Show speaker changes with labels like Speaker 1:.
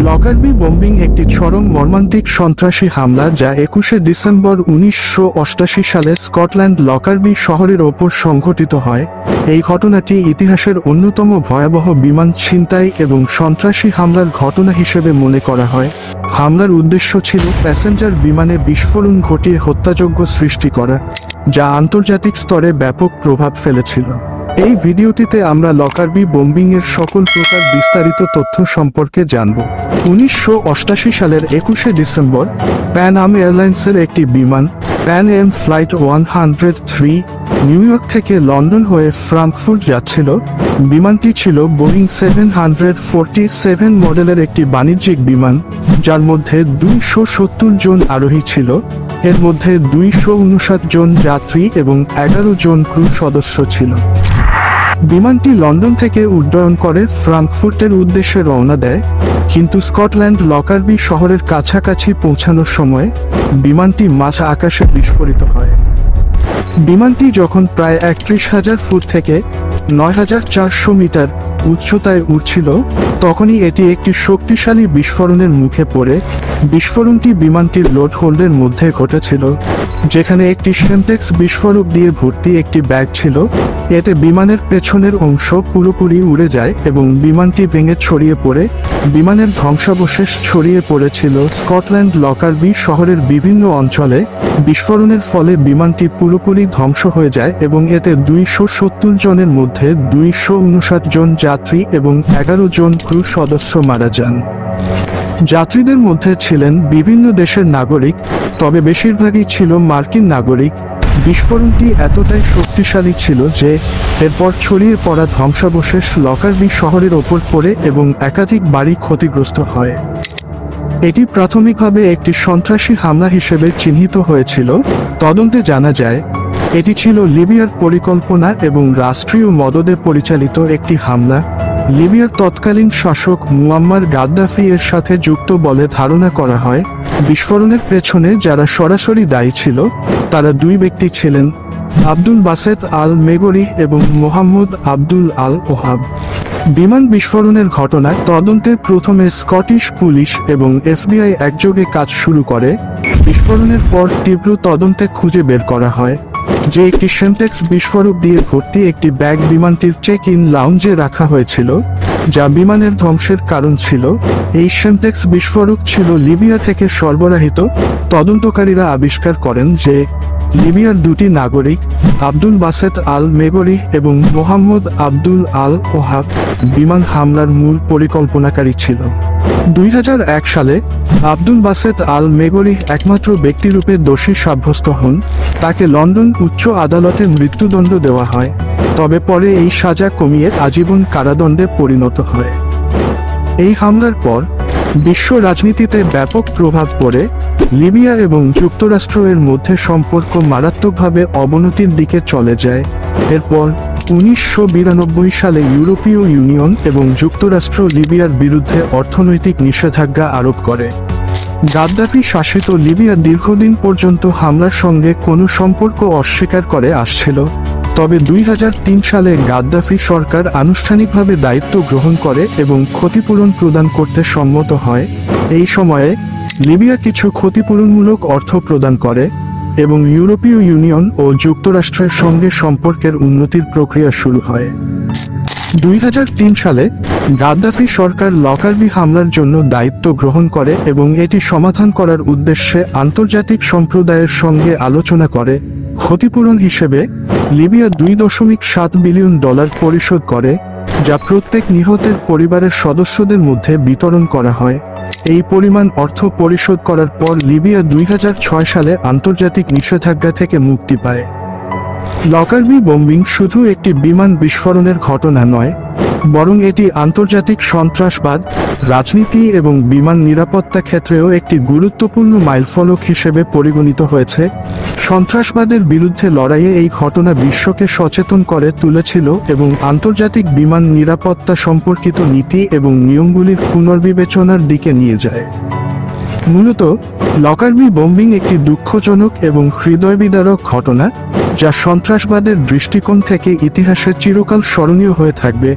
Speaker 1: লকারবি bombing একটি চরম মর্মান্তিক সন্ত্রাসী হামলা যা 21শে ডিসেম্বর 1988 সালে স্কটল্যান্ড লকারবি শহরের ওপর সংঘটিত হয়। এই ঘটনাটি ইতিহাসের অন্যতম ভয়াবহ বিমান ছিনতাই এবং সন্ত্রাসী হামলার ঘটনা হিসেবে মনে করা হয়। হামলার উদ্দেশ্য ছিল প্যাসেঞ্জার বিমানে বিস্ফোরণ ঘটিয়ে হত্যাযজ্ঞ সৃষ্টি করা, যা আন্তর্জাতিক স্তরে ব্যাপক প্রভাব ফেলেছিল। এই ভিডিওটিতে আমরা লকারবি বোম্বিংয়ের সকল প্রকার বিস্তারিত তথ্য সম্পর্কে জানব। 1988 সালের 21শে ডিসেম্বর প্যান আম এয়ারলাইন্সের একটি বিমান pan M flight 103 new York থেকে লন্ডন হয়ে ফ্রাঙ্কফুর্ট যাচ্ছিল। বিমানটি ছিল বোয়িং 747 মডেলের একটি বাণিজ্যিক বিমান, যার মধ্যে 270 জন আরোহী ছিল। এর মধ্যে 259 জন যাত্রী এবং 11 জন ক্রু সদস্য ছিল। বিমানটি লন্ডন থেকে উড্ডয়ন করে ফ্রাঙ্কফুর্টের উদ্দেশ্যে রওনা দেয়, কিন্তু স্কটল্যান্ড লকারবি শহরের কাছাকাছি পৌঁছানোর সময় বিমানটি মাঝ আকাশে বিস্ফোরিত হয়। বিমানটি যখন প্রায় 31,000 ফুট থেকে 9,400 মিটার উচ্চতায় উঠছিল, তখনই এটি একটি শক্তিশালী বিস্ফোরণের মুখে পড়ে। বিস্ফোরণটি বিমানটির লোড হোল্ডের মধ্যে ঘটেছিল, যেখানে একটি সেমটেক্স বিস্ফোরক দিয়ে ভর্তি একটি ব্যাগ ছিল। এতে বিমানের পেছনের অংশ পুরোপুরি উড়ে যায় এবং বিমানটি ভেঙে ছড়িয়ে পড়ে। বিমানের ধ্বংসাবশেষ ছড়িয়ে পড়েছিল স্কটল্যান্ড লকারবি শহরের বিভিন্ন অঞ্চলে। বিস্ফোরণের ফলে বিমানটি পুরোপুরি ধ্বংস হয়ে যায় এবং এতে 270 জনের মধ্যে 259 জন যাত্রী এবং 11 জন ক্রু সদস্য মারা যান। যাত্রীদের মধ্যে ছিলেন বিভিন্ন দেশের নাগরিক, তবে বেশিরভাগই ছিল মার্কিন নাগরিক। বিস্ফোরণটি এতটাই শক্তিশালী ছিল যে এরপর ছড়িয়ে পড়া ধ্বংসাবশেষ লকারবি শহরের ওপর পড়ে এবং একাধিক বাড়ি ক্ষতিগ্রস্ত হয়। এটি প্রাথমিকভাবে একটি সন্ত্রাসী হামলা হিসেবে চিহ্নিত হয়েছিল। তদন্তে জানা যায় এটি ছিল লিবিয়ার পরিকল্পনা এবং রাষ্ট্রীয় মদদে পরিচালিত একটি হামলা। লিবিয়ার তৎকালীন শাসক মুয়াম্মার গাদ্দাফি এর সাথে যুক্ত বলে ধারণা করা হয়। বিস্ফোরণের পেছনে যারা সরাসরি দায়ী ছিল তারা দুই ব্যক্তি ছিলেন, আব্দুল বাসেত আল মেগরি এবং মোহাম্মদ আব্দুল আল ওহাব। বিমান বিস্ফোরণের ঘটনায় তদন্তে প্রথমে স্কটিশ পুলিশ এবং এফবিআই একযোগে কাজ শুরু করে। বিস্ফোরণের পর তীব্র তদন্তে খুঁজে বের করা হয় যে একটি সেমটেক্স বিস্ফোরক দিয়ে ভর্তি একটি ব্যাগ বিমানটির চেক ইন লাউঞ্জে রাখা হয়েছিল, যা বিমানের ধ্বংসের কারণ ছিল। এই সেমটেক্স বিস্ফোরক ছিল লিবিয়া থেকে সরবরাহিত। তদন্তকারীরা আবিষ্কার করেন যে লিবিয়ার দুটি নাগরিক, আব্দুল বাসেত আল মেগরি এবং মোহাম্মদ আব্দুল আল ওহাব, বিমান হামলার মূল পরিকল্পনাকারী ছিল। 2001 সালে আব্দুল বাসেত আল মেগরি একমাত্র ব্যক্তিরূপে দোষী সাব্যস্ত হন। তাকে লন্ডন উচ্চ আদালতে মৃত্যুদণ্ড দেওয়া হয়, তবে পরে এই সাজা কমিয়ে আজীবন কারাদণ্ডে পরিণত হয়। এই হামলার পর বিশ্ব রাজনীতিতে ব্যাপক প্রভাব পড়ে। লিবিয়া এবং যুক্তরাষ্ট্র এর মধ্যে সম্পর্ক মারাত্মকভাবে অবনতির দিকে চলে যায়। এরপর 1992 সালে ইউরোপীয় ইউনিয়ন এবং যুক্তরাষ্ট্র লিবিয়ার বিরুদ্ধে অর্থনৈতিক নিষেধাজ্ঞা আরোপ করে। গাদ্দাফি শাসিত লিবিয়া দীর্ঘদিন পর্যন্ত হামলার সঙ্গে কোনো সম্পর্ক অস্বীকার করে আসছিল, তবে 2003 সালে গাদ্দাফি সরকার আনুষ্ঠানিকভাবে দায়িত্ব গ্রহণ করে এবং ক্ষতিপূরণ প্রদান করতে সম্মত হয়। এই সময়ে লিবিয়া কিছু ক্ষতিপূরণমূলক অর্থ প্রদান করে এবং ইউরোপীয় ইউনিয়ন ও যুক্তরাষ্ট্রের সঙ্গে সম্পর্কের উন্নতির প্রক্রিয়া শুরু হয়। 2003 সালে গাদ্দাফি সরকার লকারবি হামলার জন্য দায়িত্ব গ্রহণ করে এবং এটি সমাধান করার উদ্দেশ্যে আন্তর্জাতিক সম্প্রদায়ের সঙ্গে আলোচনা করে। ক্ষতিপূরণ হিসেবে লিবিয়া $2.7 বিলিয়ন পরিশোধ করে, যা প্রত্যেক নিহতের পরিবারের সদস্যদের মধ্যে বিতরণ করা হয়। এই পরিমাণ অর্থ পরিশোধ করার পর লিবিয়া 2006 সালে আন্তর্জাতিক নিষেধাজ্ঞা থেকে মুক্তি পায়। লকারবি বোম্বিং শুধু একটি বিমান বিস্ফোরণের ঘটনা নয়, বরং এটি আন্তর্জাতিক সন্ত্রাসবাদ, রাজনীতি এবং বিমান নিরাপত্তা ক্ষেত্রেও একটি গুরুত্বপূর্ণ মাইলফলক হিসেবে পরিগণিত হয়েছে। সন্ত্রাসবাদের বিরুদ্ধে লড়াইয়ে এই ঘটনা বিশ্বকে সচেতন করে তুলেছিল এবং আন্তর্জাতিক বিমান নিরাপত্তা সম্পর্কিত নীতি এবং নিয়মগুলির পুনর্বিবেচনার দিকে নিয়ে যায়। মূলত লকারবি বোম্বিং একটি দুঃখজনক এবং হৃদয়বিদারক ঘটনা, যা সন্ত্রাসবাদের দৃষ্টিকোণ থেকে ইতিহাসে চিরকাল স্মরণীয় হয়ে থাকবে।